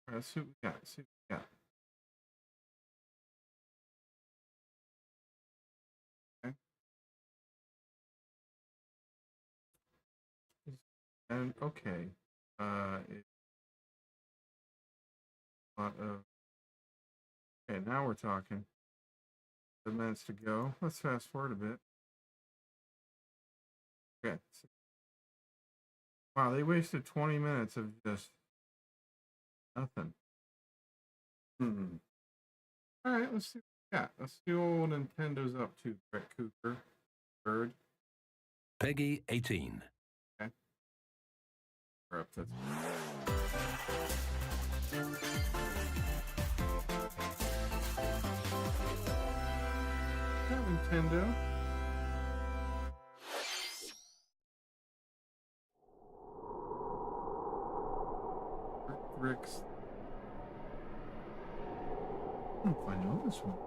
All right, let's see what we got. Let's see what we got. Okay. And okay. It's a lot of. Okay, now we're talking. 10 minutes to go. Let's fast forward a bit. Okay. Wow, they wasted 20 minutes of just nothing. All right, let's see. Yeah, let's see what Nintendo's up to. Brett Cooper, Bird. Peggy 18. Okay. We're up to. Yeah, Nintendo. Rick's. I don't know if I know this one.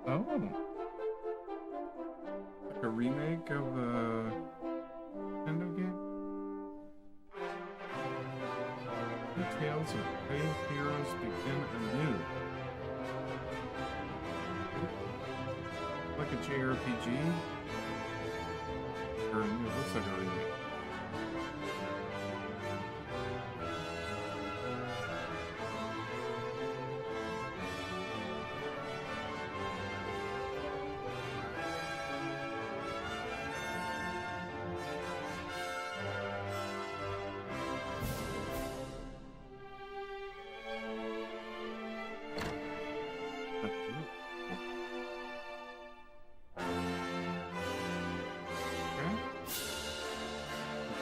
Oh. Like a remake of a Nintendo game? The tales of brave heroes begin anew. Like a JRPG? Or it looks like a remake.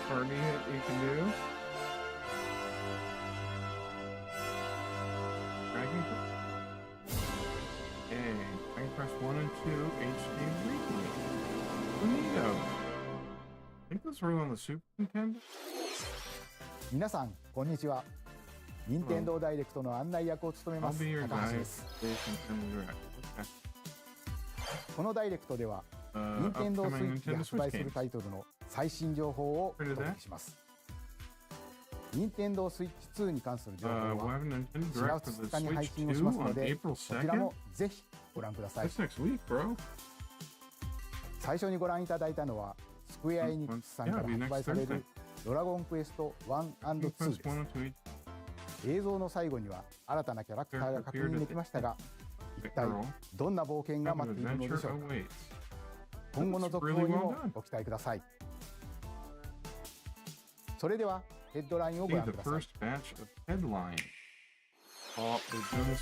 Party hit you can do. Dragon Quest. Yay. Dragon Quest 1 and 2 HD remake. Bonito. I think those were on the Super Nintendo. 皆さんこんにちは。任天堂ダイレクトの案内役を務めます高橋です。このダイレクトでは任天堂スイッチで発売するタイトルの最新情報をお届けします。任天堂スイッチ2に関する情報は4月2日に配信をしますので、こちらもぜひご覧ください。最初にご覧いただいたのはスクエアエニックスさんから発売されるドラゴンクエスト1&2です。映像の最後には新たなキャラクターが確認できましたが、一体どんな冒険が待っているのでしょうか。今後の続報にもご期待ください。それではヘッドラインをご覧ください。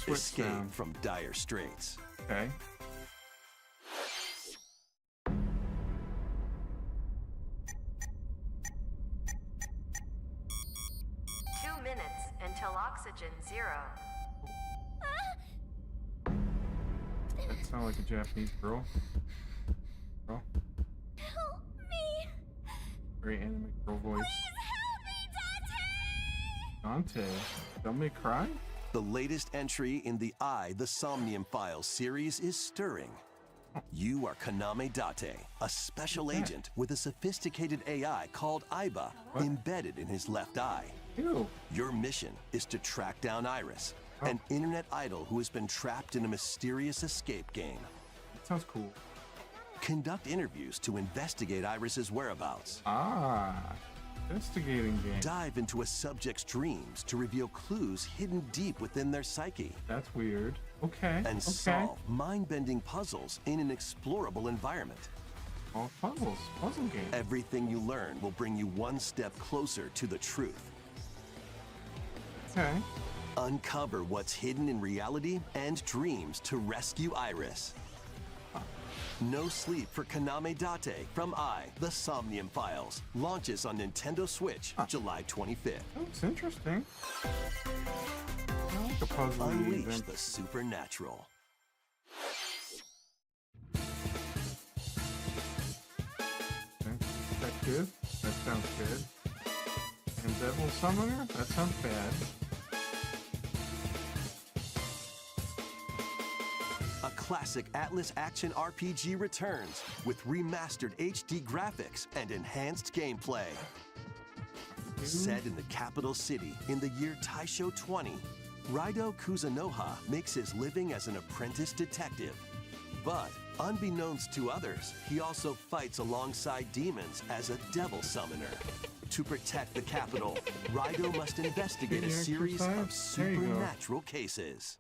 Escape from dire straits. Okay. Oxygen 0. That sounds like a Japanese girl. Help me! Very anime girl voice. Please help me, Dante. Don't make cry? The latest entry in the The Somnium Files series is stirring. You are Kaname Date, a special agent with a sophisticated AI called Aiba embedded in his left eye. Ew. Your mission is to track down Iris, an internet idol who has been trapped in a mysterious escape game. That sounds cool. Conduct interviews to investigate Iris's whereabouts. Investigating game. Dive into a subject's dreams to reveal clues hidden deep within their psyche. That's weird. Okay. And solve mind-bending puzzles in an explorable environment. All puzzles. Puzzle game. Everything you learn will bring you one step closer to the truth. Okay. Uncover what's hidden in reality and dreams to rescue Iris. No Sleep for Kaname Date from The Somnium Files launches on Nintendo Switch July 25th. That's interesting. I like a puzzle Unleash event. the supernatural. Detective. That sounds good. And Devil Summoner? That sounds bad. A classic Atlas action RPG returns with remastered HD graphics and enhanced gameplay. Set in the capital city in the year Taisho 20, Raido Kuzunoha makes his living as an apprentice detective. But unbeknownst to others, he also fights alongside demons as a devil summoner. To protect the capital, Raido must investigate a series of supernatural cases.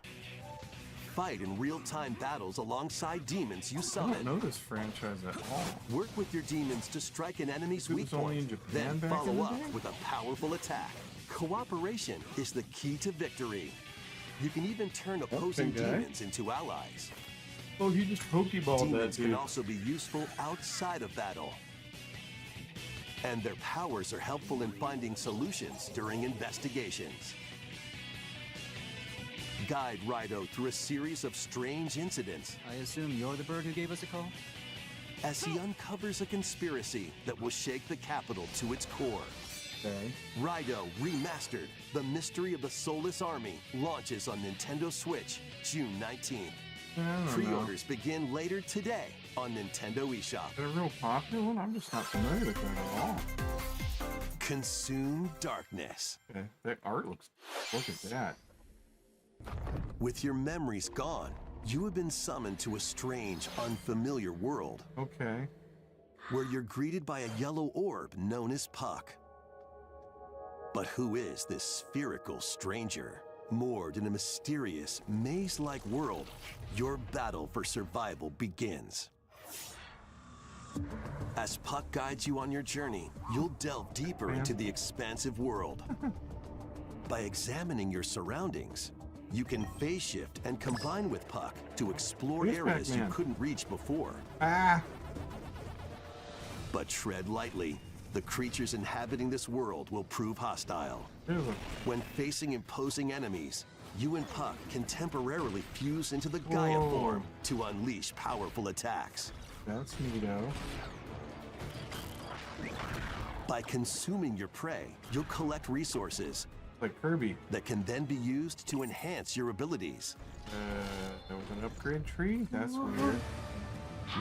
Fight in real-time battles alongside demons you I summon. don't know this franchise at all. Work with your demons to strike an enemy's It weak was only in point, Japan then back in follow the up day? with a powerful attack. Cooperation is the key to victory. You can even turn opposing big guy. demons into allies. Oh, he just Pokeballed that Demons can dude. also be useful outside of battle. And their powers are helpful in finding solutions during investigations. Guide Raido through a series of strange incidents I assume you're the bird who gave us a call? as he uncovers a conspiracy that will shake the capital to its core. Okay. Raido Remastered, The Mystery of the Soulless Army, launches on Nintendo Switch June 19th. I don't know. Pre-orders begin later today on Nintendo eShop. Is it a real popular one? I'm just not familiar with that at all. Consume Darkness. Okay. That art looks. Look at that. With your memories gone, you have been summoned to a strange, unfamiliar world Okay. where you're greeted by a yellow orb known as Puck. But who is this spherical stranger? Moored in a mysterious, maze-like world, your battle for survival begins. As Puck guides you on your journey, you'll delve deeper into the expansive world. By examining your surroundings, you can phase shift and combine with Puck to explore Where's areas you Pac-Man? couldn't reach before. Ah! But tread lightly. The creatures inhabiting this world will prove hostile. Ew. When facing imposing enemies, you and Puck can temporarily fuse into the Gaia Whoa. form to unleash powerful attacks. That's neato. By consuming your prey, you'll collect resources Like Kirby. that can then be used to enhance your abilities. There was an upgrade tree? That's weird.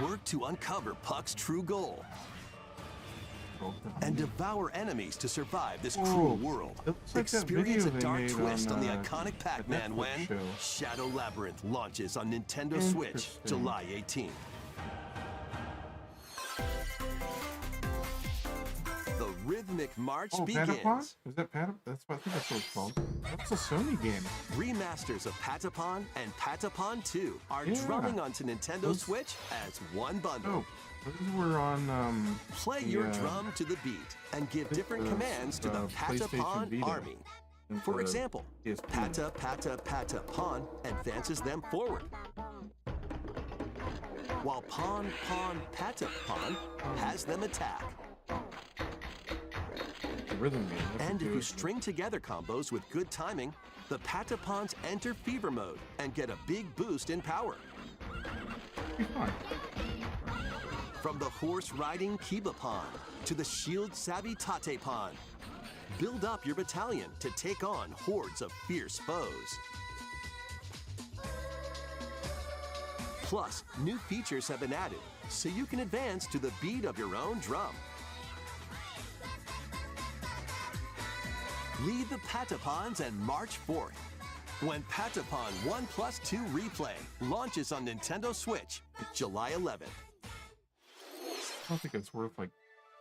Work to uncover Puck's true goal Oh, and devour enemies to survive this Whoa. cruel world. It looks like that Experience a video they dark made twist on the on, iconic that Pac-Man Netflix when show. Shadow Labyrinth launches on Nintendo Switch Interesting. July 18th. The rhythmic march Oh, begins. Patapon? Is that Patapon? That's what I think that's what it's called. That's a Sony game. Remasters of Patapon and Patapon 2 are Yeah. drumming onto Nintendo Those- Switch as one bundle. Oh, those were on, Play the, your drum to the beat and give different commands to the PlayStation Patapon Vita. army. and For the example, PSP. Pata advances them forward. While Patapon has them attack. The rhythm game. That's And if okay. you string together combos with good timing, the Patapons enter fever mode and get a big boost in power. Be fine. From the horse-riding Kibapon to the shield-savvy Tatepon, build up your battalion to take on hordes of fierce foes. Plus, new features have been added, so you can advance to the beat of your own drum. Lead the Patapons and march forth. When Patapon 1+2 Replay launches on Nintendo Switch, July 11th. I don't think it's worth like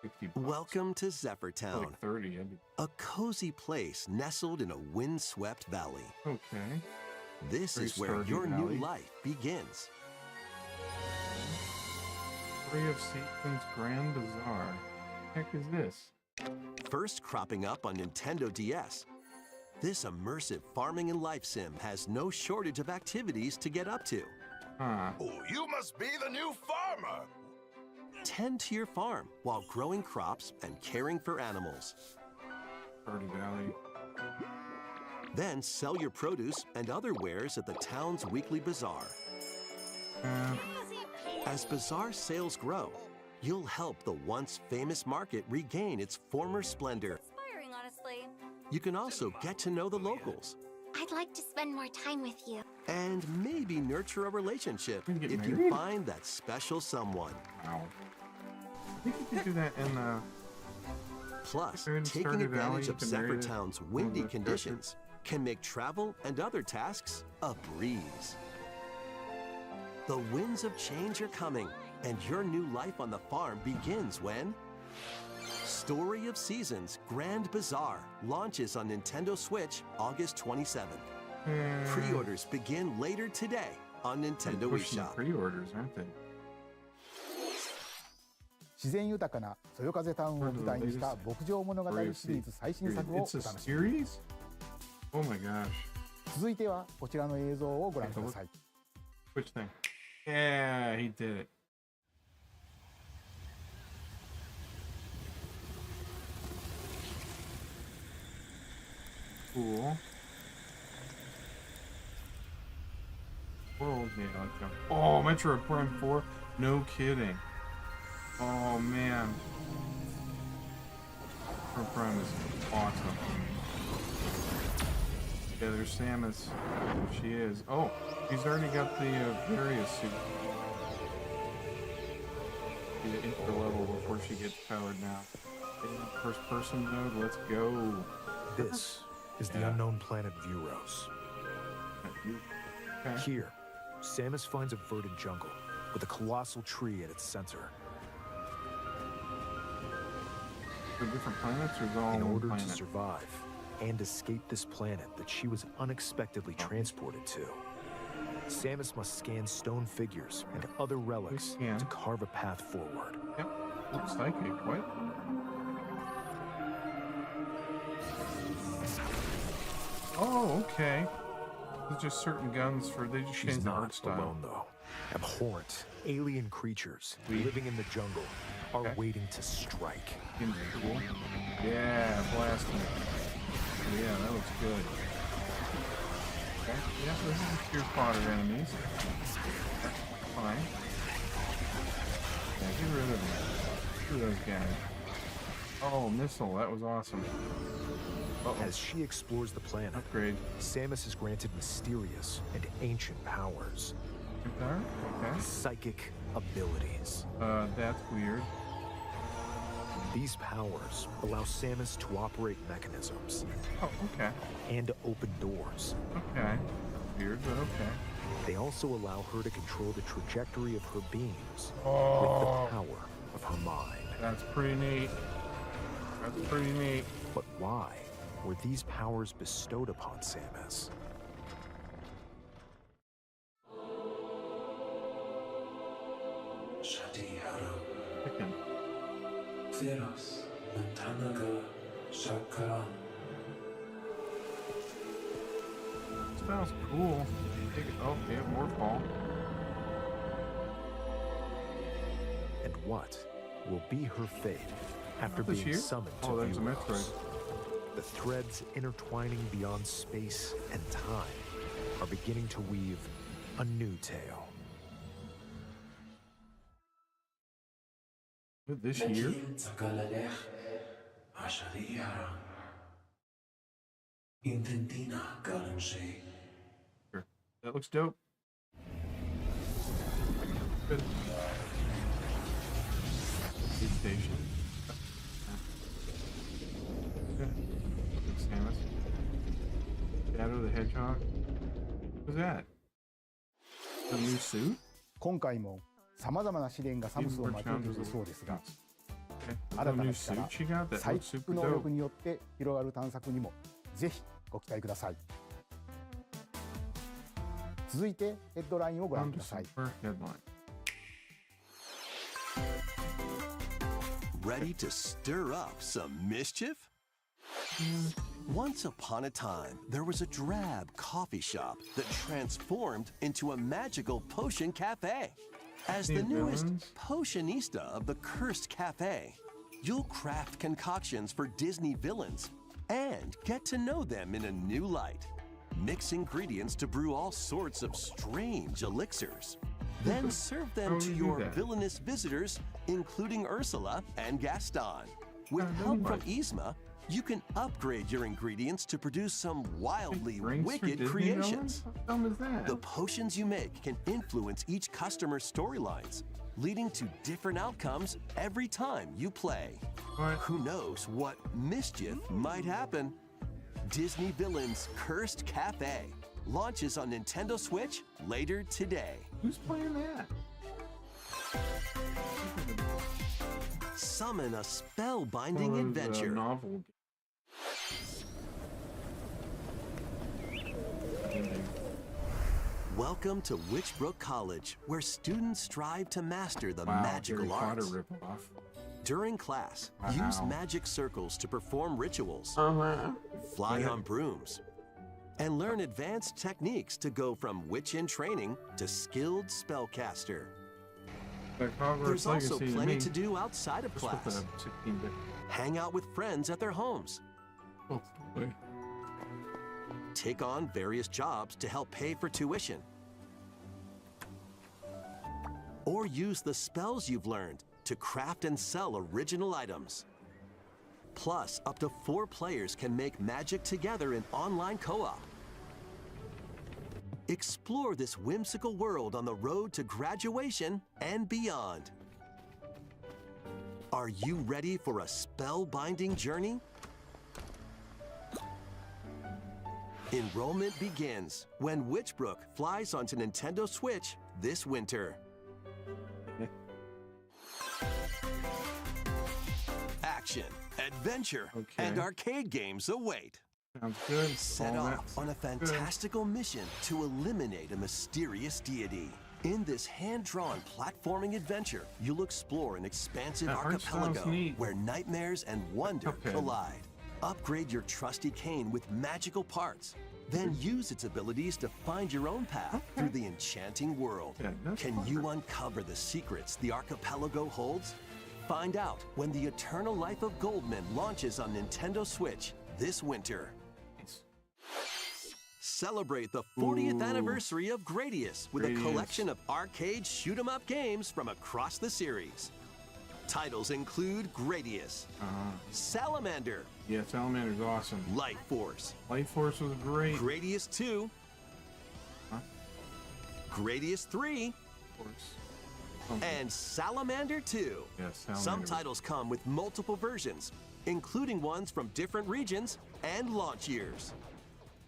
50 bucks. Welcome to Zephyr Town, Like 30. I'd be... a cozy place nestled in a windswept valley. Okay. This Very is where Stardew your Valley. new life begins. Story of Satan's Grand Bazaar. Heck is this? First cropping up on Nintendo DS, this immersive farming and life sim has no shortage of activities to get up to. Huh. Oh, you must be the new farmer. Tend to your farm while growing crops and caring for animals. Stardew Valley. Then sell your produce and other wares at the town's weekly bazaar. As bazaar sales grow, you'll help the once famous market regain its former splendor. Inspiring, honestly. You can also get to know the locals I'd like to spend more time with you. and maybe nurture a relationship We can get if you married? find that special someone. Wow. I think you could do that in Plus, They're in taking Stardew Valley, advantage you of can marry Zephyrtown's one of windy the conditions can make travel and other tasks a breeze. The winds of change are coming, and your new life on the farm begins when Story of Seasons Grand Bazaar launches on Nintendo Switch August 27th. Pre-orders begin later today on Nintendo Pushing the eShop. pre-orders, aren't they? 自然豊かなそよ風タウンを舞台にした牧場物語シリーズ最新作をお楽 It's a しみに。 series? Oh my gosh. 続いてはこちらの映像をご覧ください。 Which thing? Yeah, he did it. Cool. World, yeah, like that. Oh, Metroid Prime 4? No kidding. Oh man. Metroid Prime is awesome. Yeah, there's Samus. There she is. Oh, she's already got the various suit. Get into the level before she gets powered now. First person mode, let's go. This is the unknown planet Vuros. Okay. Here, Samus finds a verdant jungle with a colossal tree at its center. The different planets or is it all In one order planet? to survive and escape this planet that she was unexpectedly transported to, Samus must scan stone figures and other relics scan. to carve a path forward. Yep. Looks psychic. What? Oh, okay. There's just certain guns for they just She's change the art not style. alone, though. Abhorrent, alien creatures living in the jungle are Okay. waiting to strike. Cool. Yeah, blasting it. Yeah, that looks good. Okay. Yeah, this is your fodder enemies. Fine. Yeah, get rid of them. Get rid of those guys. Oh, missile. That was awesome. Uh-oh. As she explores the planet, Upgrade. Samus is granted mysterious and ancient powers, Power? Okay. psychic abilities. That's weird. These powers allow Samus to operate mechanisms Oh, okay. and to open doors. Okay. Weird, but okay. They also allow her to control the trajectory of her beams with Oh, the power of her mind. that's pretty neat. That's pretty neat. But why were these powers bestowed upon Samus? Chicken. Sounds cool. Oh, yeah, more fall. And what will be her fate after This being year? summoned to Oh, that's a Vuros? Metroid. The threads intertwining beyond space and time are beginning to weave a new tale. This year? Sure. That looks dope. Good. Space station. Yeah. Looks Samus. Shadow the Hedgehog. What's that? A new suit? 今回もさまざまな試練がサムスを待ち受けているそうですが、 Okay. 新た The な new 力 suit she got? That サイ looks キック super 能 dope. 力によって広がる探索にもぜひご期待ください。続いてヘッドラインをご覧 On く to ださ some い。 first headline. Ready to stir up some mischief? Once upon a time, there was a drab coffee shop that transformed into a magical potion cafe. As the Disney newest villains? potionista of the cursed cafe, you'll craft concoctions for Disney villains and get to know them in a new light. Mix ingredients to brew all sorts of strange elixirs. Then serve them How to do you do your that? villainous visitors, including Ursula and Gaston. With How do help you from like- Yzma, you can upgrade your ingredients to produce some wildly Drinks for wicked Disney creations. villains? How dumb is that? The potions you make can influence each customer's storylines, leading to different outcomes every time you play. What? Who knows what mischief might happen? Disney Villains Cursed Cafe launches on Nintendo Switch later today. Who's playing that? Summon a spellbinding A adventure. novel. Welcome to Witchbrook College, where students strive to master the Wow, magical Harry Potter arts. ripoff. During class, Wow. use magic circles to perform rituals, fly on brooms, and learn advanced techniques to go from witch in training to skilled spellcaster. Like Hogwarts There's also Legacy plenty me. to do outside of Just with class. the 16-bit. Hang out with friends at their homes. Oh, boy. Take on various jobs to help pay for tuition. Or use the spells you've learned to craft and sell original items. Plus, up to 4 players can make magic together in online co-op. Explore this whimsical world on the road to graduation and beyond. Are you ready for a spellbinding journey? Enrollment begins when Witchbrook flies onto Nintendo Switch this winter. Action, adventure, Okay. and arcade games await. Sounds good. Set All off that on a sounds good. fantastical mission to eliminate a mysterious deity. In this hand-drawn platforming adventure, you'll explore an expansive That art style's archipelago neat. where nightmares and wonder Okay. collide. Upgrade your trusty cane with magical parts. Then use its abilities to find your own path through the enchanting world. Yeah, that's Can you uncover the secrets the archipelago holds? Find out when the Eternal Life of Goldman launches on Nintendo Switch this winter. Nice. Celebrate the 40th Ooh. anniversary of Gradius with a Gradius. collection of arcade shoot-'em-up games from across the series. Titles include Gradius, Salamander, Yeah, Salamander's awesome. Light Force, Light Force was great. Gradius 2, Huh? Gradius 3, Of course. and Salamander 2. Yes, Salamander. Some titles come with multiple versions, including ones from different regions and launch years.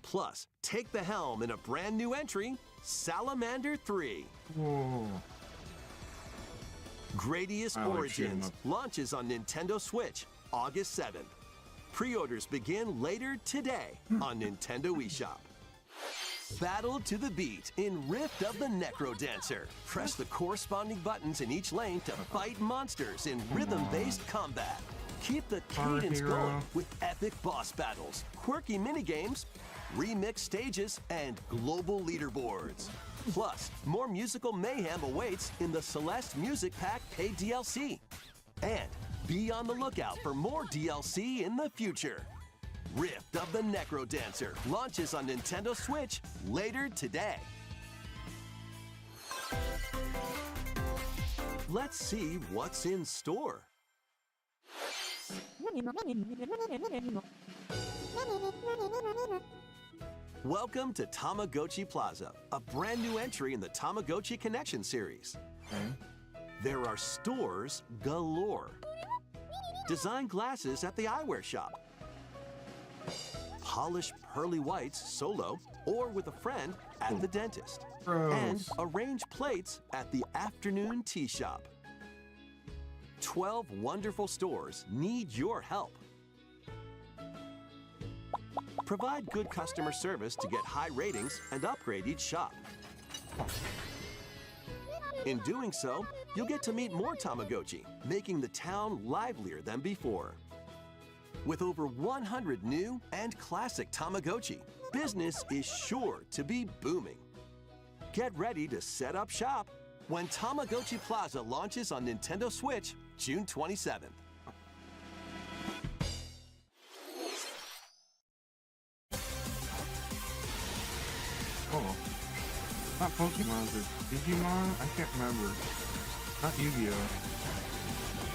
Plus, take the helm in a brand new entry, Salamander 3. Whoa. Gradius I like Origins shoot 'em launches on Nintendo Switch August 7th. Pre-orders begin later today on Nintendo eShop. Battle to the beat in Rift of the Necro Dancer. Press the corresponding buttons in each lane to fight monsters in rhythm-based combat. Keep the Our cadence hero. going with epic boss battles, quirky minigames, remix stages, and global leaderboards. Plus, more musical mayhem awaits in the Celeste Music Pack paid DLC. And be on the lookout for more DLC in the future. Rift of the Necro Dancer launches on Nintendo Switch later today. Let's see what's in store. Welcome to Tamagotchi Plaza, a brand new entry in the Tamagotchi Connection series. Okay. There are stores galore. Design glasses at the eyewear shop. Polish pearly whites solo or with a friend at the dentist. Gross. And arrange plates at the afternoon tea shop. 12 wonderful stores need your help. Provide good customer service to get high ratings and upgrade each shop. In doing so, you'll get to meet more Tamagotchi, making the town livelier than before. With over 100 new and classic Tamagotchi, business is sure to be booming. Get ready to set up shop when Tamagotchi Plaza launches on Nintendo Switch June 27th. Oh. Not Pokemon, but Digimon? I can't remember. Not Yu-Gi-Oh!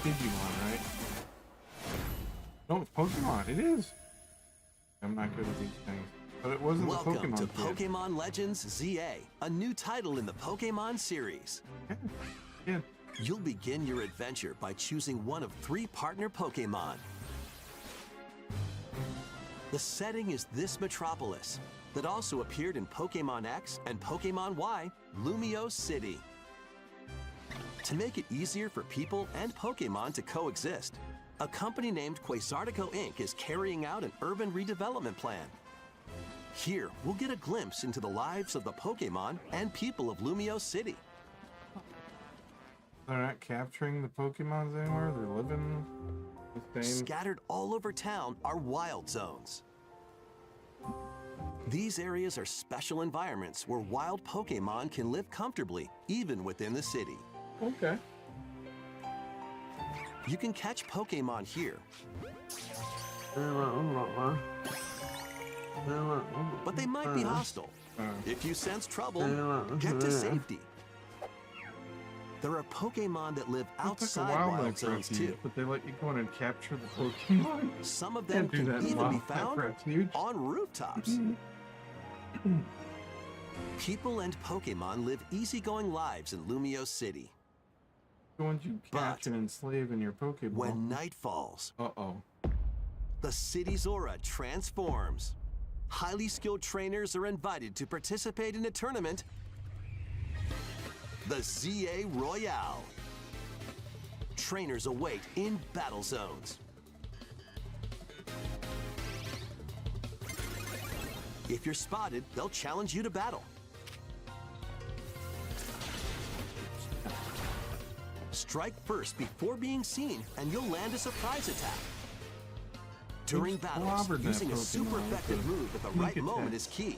Digimon, right? No, it's Pokemon. It is. I'm not good at these things. But it wasn't Welcome the Pokemon to kid. Pokemon Legends ZA, a new title in the Pokemon series. Yeah, You'll begin your adventure by choosing one of 3 partner Pokemon. The setting is this metropolis that also appeared in Pokemon X and Pokemon Y, Lumio City. To make it easier for people and Pokemon to coexist, a company named Quasartico Inc. is carrying out an urban redevelopment plan. Here, we'll get a glimpse into the lives of the Pokemon and people of Lumio City. They're not capturing the Pokemons anymore. They're living the same. Scattered all over town are wild zones. These areas are special environments where wild Pokemon can live comfortably, even within the city. Okay. You can catch Pokemon here, but they might be hostile. If you sense trouble, get to safety. There are Pokemon that live outside wild zones too. But they let you go in and capture the Pokemon. Some of them Can't do can that in even be Wildlife found Refuge. on rooftops. People and Pokemon live easygoing lives in Lumio City. The ones you catch and enslave in your Pokeball. When night falls, Uh-oh. the city's aura transforms. Highly skilled trainers are invited to participate in a tournament, the ZA Royale. Trainers await in battle zones. If you're spotted, they'll challenge you to battle. Strike first before being seen, and you'll land a surprise attack. During battles, clobbered that using a super Pokemon effective with a move at the sneak right attack. moment is key.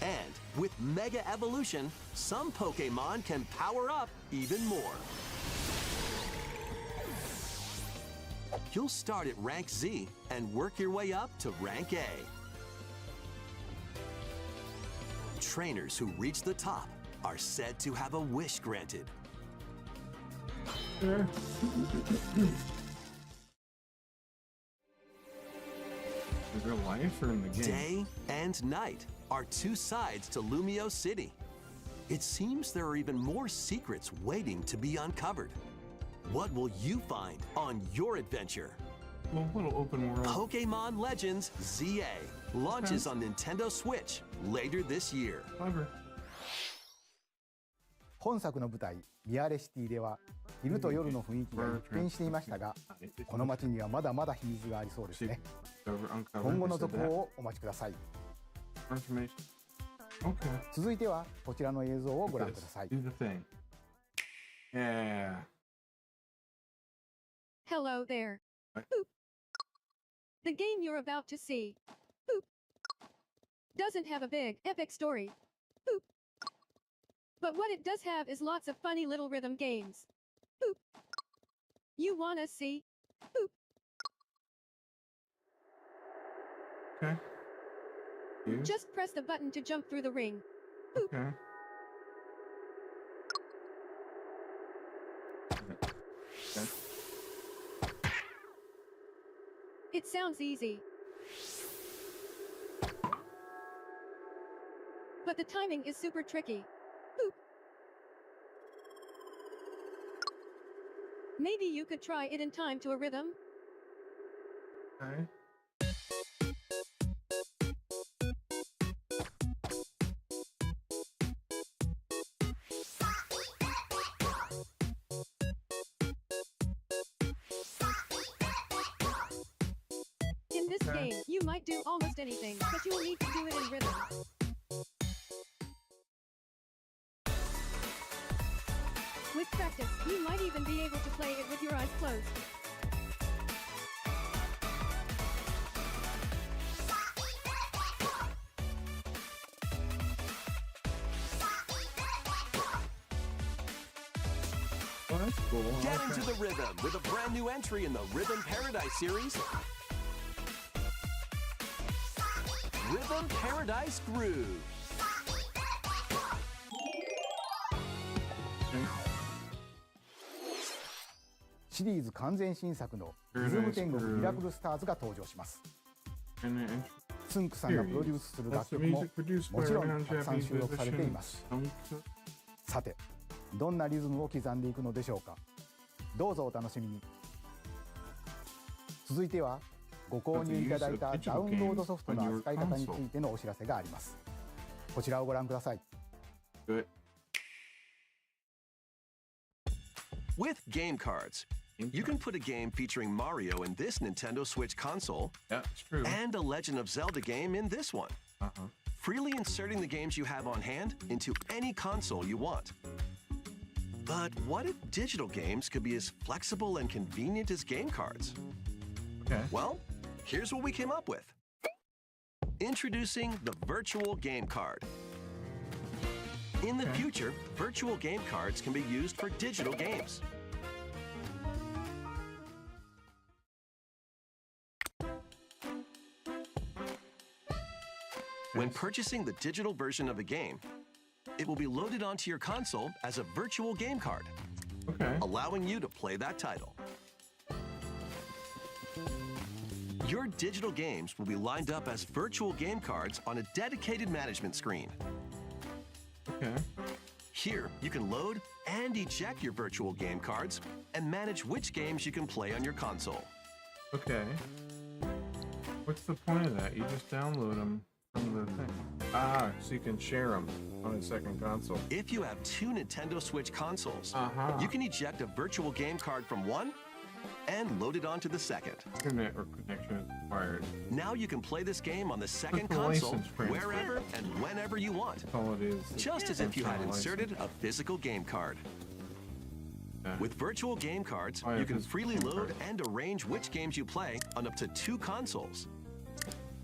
And with Mega Evolution, some Pokemon can power up even more. You'll start at rank Z and work your way up to rank A. Trainers who reach the top are said to have a wish granted. Sure. In real life or in the game? Day and night are 2 sides to Lumio City. It seems there are even more secrets waiting to be uncovered. What will you find on your adventure? Well, little open world. Pokemon Legends ZA launches on Nintendo Switch later this year. Clever. 本作の舞台ミアレシティでは昼と夜の雰囲気が一変していましたが、この街にはまだまだ秘密がありそうですね。今後の続報をお待ちください。 Information. Okay. 続いてはこちらの映像をご覧ください。 Do the thing. Yeah. Hello there. What? Boop. The game you're about to see, boop, doesn't have a big, epic story. Boop. But what it does have is lots of funny little rhythm games. Boop. You wanna see? Boop. Okay. You? Just press the button to jump through the ring. Okay. Okay. It sounds easy. But the timing is super tricky. Boop. Maybe you could try it in time to a rhythm. Okay. In this game, you might do almost anything, but you'll need to do it in rhythm. With practice, you might even be able to play it with your eyes closed. Well, that's cool. Get Okay. into the rhythm with a brand new entry in the Rhythm Paradise series. Rhythm Paradise Groove. Okay. シリーズ完全新作のリズム天国ミラクルスターズが登場します。And then つんくさんがプロデュースする楽曲ももちろんたくさん収録されています。さて、どんなリズムを刻んでいくのでしょうか。どうぞお楽しみに。続いてはご購入いただいたダウンロードソフトの扱い方についてのお知らせがあります。こちらをご覧ください。With game cards, you can put a game featuring Mario in this Nintendo Switch console and a Legend of Zelda game in this one, freely inserting the games you have on hand into any console you want. But what if digital games could be as flexible and convenient as game cards? Well, here's what we came up with. Introducing the Virtual Game Card. In the future, virtual game cards can be used for digital games. When purchasing the digital version of a game, it will be loaded onto your console as a virtual game card, allowing you to play that title. Your digital games will be lined up as virtual game cards on a dedicated management screen. Here, you can load and eject your virtual game cards and manage which games you can play on your console. What's the point of that? You just download them from the thing. So you can share them on a second console. If you have two Nintendo Switch consoles, you can eject a virtual game card from one and load it onto the second. Internet connection is required. Now you can play this game on the second console wherever and whenever you want. That's all it is. Just as if you had inserted a physical game card. With virtual game cards, you can freely load and arrange which games you play on up to two consoles.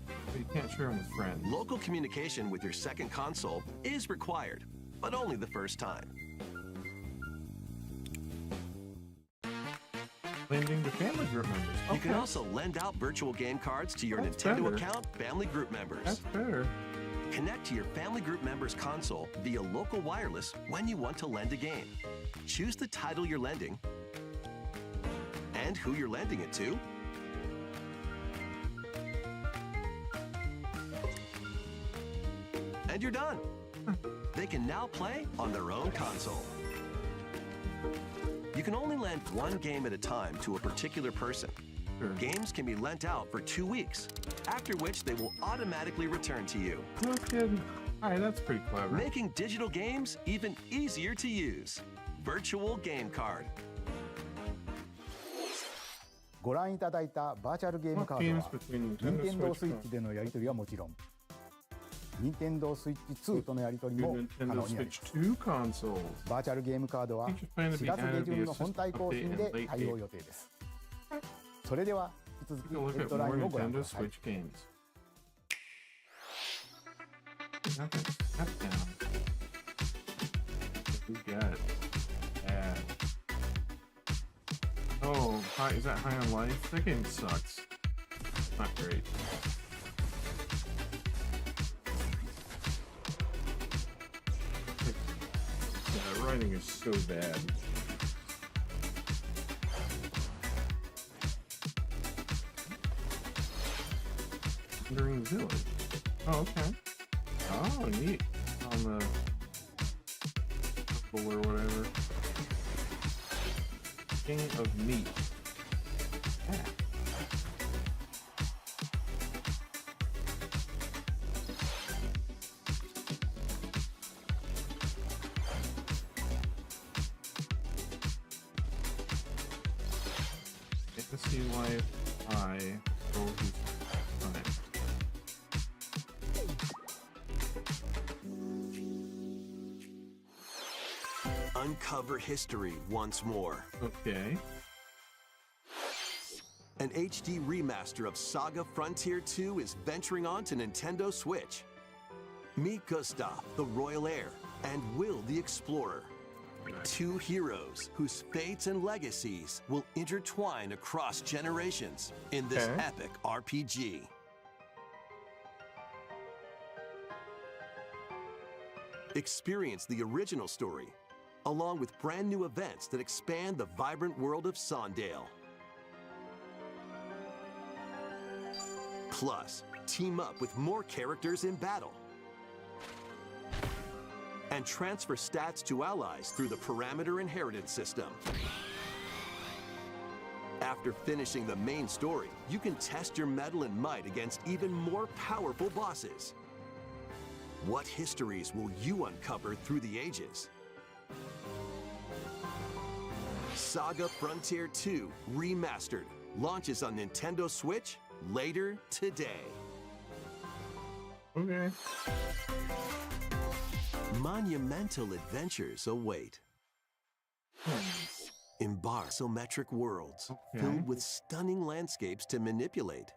But you can't share them with friends. Local communication with your second console is required, but only the first time. Lending to family group members. You can also lend out virtual game cards to your Nintendo account family group members. That's better. Connect to your family group members' console via local wireless when you want to lend a game. Choose the title you're lending and who you're lending it to. And you're done. They can now play on their own console. You can only lend one game at a time to a particular person. Games can be lent out for 2 weeks, after which they will automatically return to you. No kidding. All right, that's pretty clever. Making digital games even easier to use. Virtual Game Card. ご覧いただいたバーチャルゲームカードは Nintendo Switch でのやり取りはもちろん Nintendo Switch 2とのやり取りも可能になります。バーチャルゲームカードは4月下旬の本体更新で対応予定です。それでは引き続きヘッドラインをご覧ください。Oh, is that High on Life? That game sucks. Not great. Yeah, writing is so bad. Wandering Village. Oh, okay. Oh, neat. On the purple or whatever. King of Meat. Yeah. Fantasy Life I roll his time. Uncover history once more. Okay. An HD remaster of Saga Frontier 2 is venturing on to Nintendo Switch. Meet Gustav, the Royal Heir, and Will, the Explorer. Two heroes whose fates and legacies will intertwine across generations in this epic RPG. Experience the original story, along with brand new events that expand the vibrant world of Sondale. Plus, Team up with more characters in battle. And transfer stats to allies through the parameter inheritance system. After finishing the main story, you can test your mettle and might against even more powerful bosses. What histories will you uncover through the ages? Saga Frontier 2 Remastered launches on Nintendo Switch later today. Okay. Monumental adventures await. Embark isometric worlds filled with stunning landscapes to manipulate,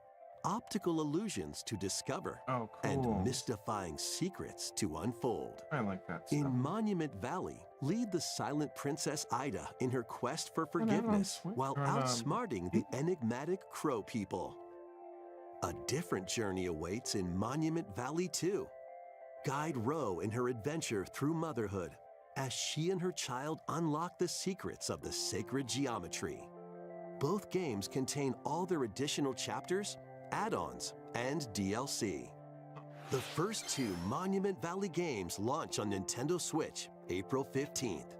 optical illusions to discover, Oh, and cool. mystifying secrets to unfold. I like that stuff. In Monument Valley, lead the silent Princess Ida in her quest for that on forgiveness Switch? while Or on, outsmarting the enigmatic Crow people. A different journey awaits in Monument Valley 2. Guide Ro in her adventure through motherhood as she and her child unlock the secrets of the sacred geometry. Both games contain all their additional chapters, add-ons, and DLC. The first two Monument Valley games launch on Nintendo Switch April 15th.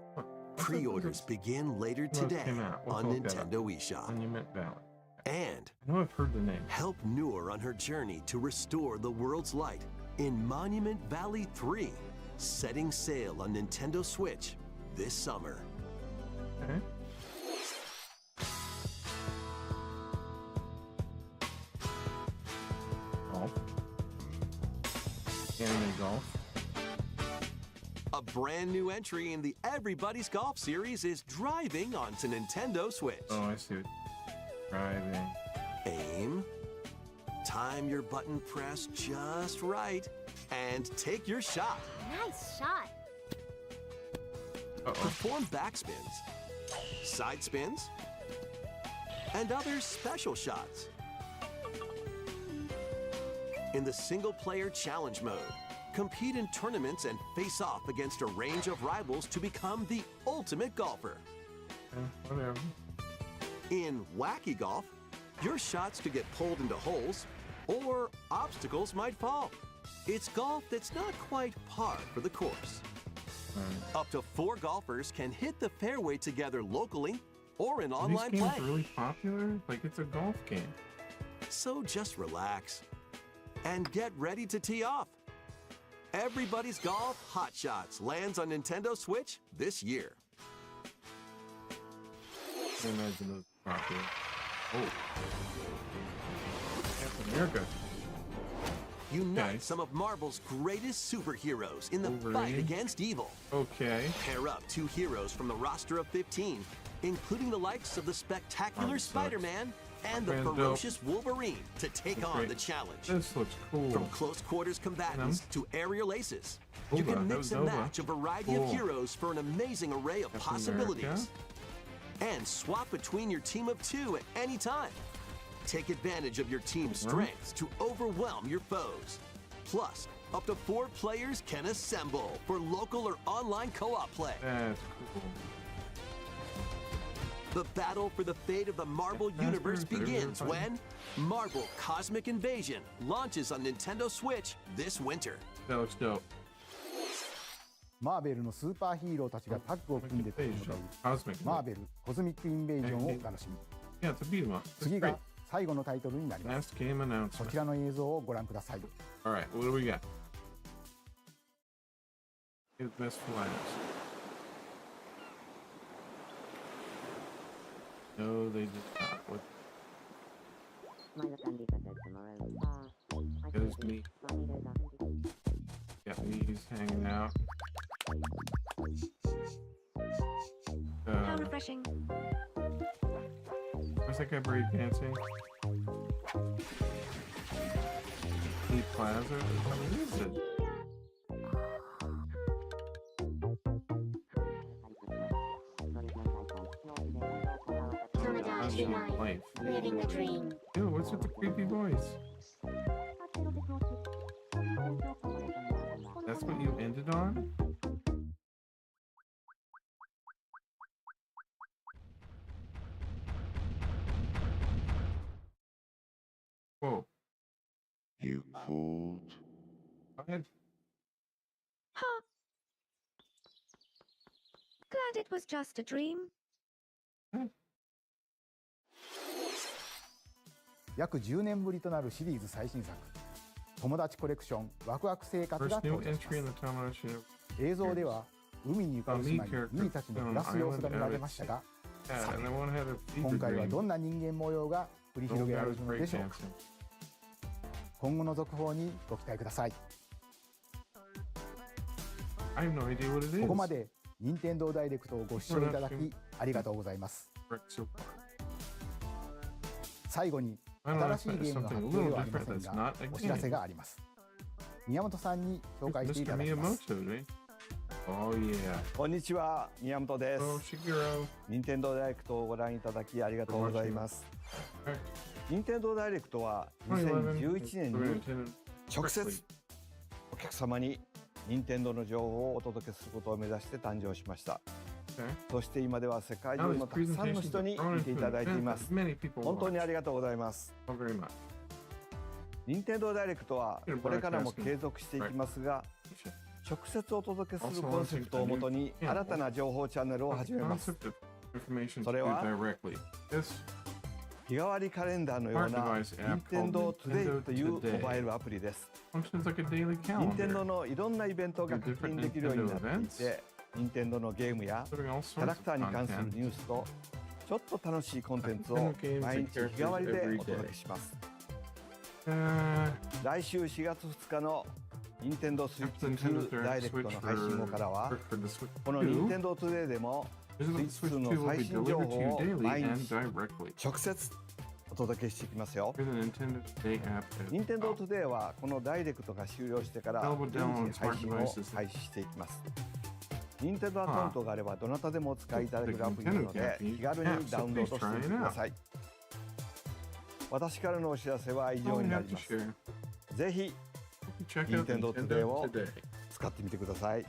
Pre-orders begin later today came out? We'll on look that up. Nintendo eShop. Monument Valley. And I know I've heard the name. help Noor on her journey to restore the world's light in Monument Valley 3, setting sail on Nintendo Switch this summer. Okay. Golf. Anime golf. A brand new entry in the Everybody's Golf series is driving onto Nintendo Switch. Oh, I see it. Driving. Aim, time your button press just right, and take your shot. Nice shot. Uh-oh. Perform backspins, side spins, and other special shots. In the single-player challenge mode, compete in tournaments and face off against a range of rivals to become the ultimate golfer. Whatever. In Wacky Golf, your shots could get pulled into holes, or obstacles might fall. It's golf that's not quite par for the course. Up to 4 golfers can hit the fairway together locally or in online These games play. are really popular. Like, it's a golf game. So just relax and get ready to tee off. Everybody's Golf Hot Shots lands on Nintendo Switch this year. I imagine those popular. Oh. Captain America. Unite Okay. some of Marvel's greatest superheroes in the fight Wolverine. against evil. Okay. Pair up 2 heroes from the roster of 15, including the likes of the spectacular Marvel sucks. Spider-Man and the Man's dope. ferocious Wolverine to take on Great. the challenge. This looks cool. From close quarters combatants to aerial aces, you Nova, can mix that and was Nova. match a variety of Cool. heroes for an amazing array of Captain possibilities. America. And swap between your team of 2 at any time. Take advantage of your team's strengths to overwhelm your foes. Plus, up to 4 players can assemble for local or online co-op play. That's cool. The battle for the fate of the Marvel That's Universe very begins fun. when Marvel Cosmic Invasion launches on Nintendo Switch this winter. That looks dope. マーベルのスーパーヒーローたちがタッグを組んで戦う Cosmic. マーベルコズミックインベージョンをお楽しみ Yeah, it's a beat 'em up. That's 次 great. が最後のタイトルになります Last game こ announcement. ちらの映像をご覧ください All right, what do we got? His best flash. No, they did not. What? There's me. Japanese hanging out. How refreshing. Where's that guy break dancing? Heat Plaza? What is it? Tomodachi Life. Life. Living the dream. Ew, what's with the creepy voice? That's what you ended on? Whoa. You cooled? Go ahead. Huh. Glad it was just a dream. 約10年ぶりとなるシリーズ最新作友達コレクションワクワク生活が First new 登場し entry in ま the Tomodachi. す映像では海に浮かぶ島にミーたちの暮らす様子が見られましたが Yeah, and then one had a 今 fever 回は dream. どんな人間模様が繰り The 広 old げら guy れ was るのでしょうか breakdancing. 今後の続報にご期待ください I have no idea what it is. ここまで任天堂ダイレクトをご視聴いただきありがとうございます Correct so far. 最後に I don't know 新 if しいゲームの that's something 発 a 表で little はありま different せん that's が not a お知らせ game. があります宮本さんに紹介してい Mr. ただきます Miyamoto, eh? Oh yeah. こんにちは、宮本です。 Oh, Shigeru. 任天堂ダイレクトをご覧いただきありがとうございます。 Correct. 任天堂ダイレクトは2011 2011年 for に Nintendo 直接 Berkeley. お客様に任天堂の情報をお届けすることを目指して誕生しました。 Okay. そして今では世界 Now 中 these のたくさんの presentations 人 are に thrown 見てい into ただいてい an event ま that す。 many people 本当に watch. ありがとうございます。 Oh, very much. 任天堂ダイレクトはこれからも継続していきますが、直接お届けするコンセプトをもとに新たな情報チャンネルを始めます。 Concept of information to それ do は directly. This 日替わりカレンダーのよう smart な device app 任天 called 堂 Today Nintendo というモ Today バイルアプリです。 functions like a daily 任天堂 calendar, のいろんなイベントが確認できるようになっていて、任天堂のゲームや including all キャラ sorts クター of に関する content. ニュースとちょっと楽しいコンテンツを毎日日替わりでお届けします。来週4月2日の任天堂スイッチ Nintendo 2ダイレクトの配信後からは for the Switch この 2. 任天堂 Today でも This is what the Switch Switch 2 2の will 最 be 新情 delivered to 報 you を daily 毎 and 日 directly 直接お届けしていきますよ。 through the Nintendo Today app. 任天堂 Today はこのダイレクトが終了してから順次配信を開始していきます。任天堂アカウントがあればどなたでもお使いいただけるアプリなので気軽にダウンロードしてみてください。私からのお知らせは以 All 上 we にな have り to ます。 share. ぜひ Check out Nintendo Nintendo Today を Today. 使ってみてください。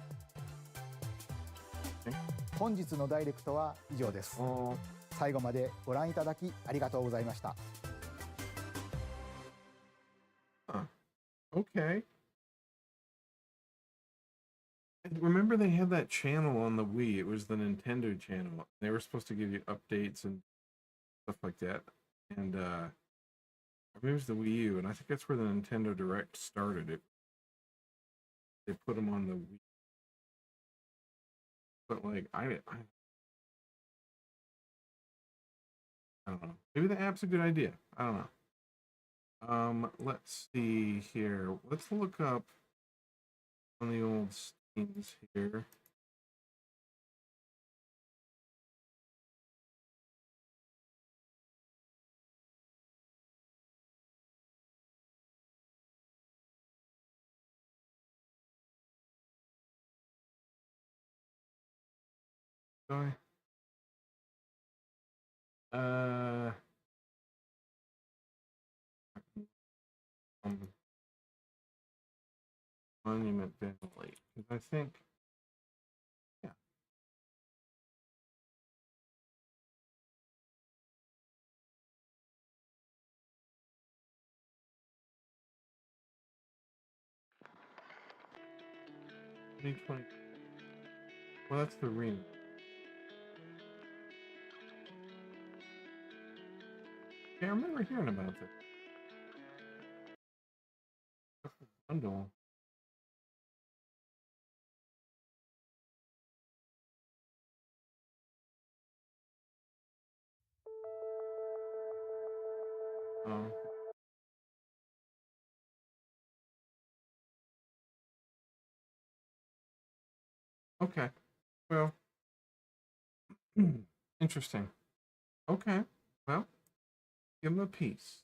本日のダイレクトは以上です Oh, 最後までご覧いただきありがとうございました okay. And remember they had that channel on the Wii. It was the Nintendo channel. They were supposed to give you updates and stuff like that. And I mean, it was the Wii U, and I think that's where the Nintendo Direct started. It. They put them on the Wii. But like I don't know. Maybe the app's a good idea. I don't know. Let's see here. Let's look up on the old Steams here. Sorry. Uh, Monument Valley. Because I think, yeah. $2020. Well, that's the ring. Yeah, I remember hearing about this. Bundle. Oh. Okay. Well. Interesting. Okay. Well, give him a piece.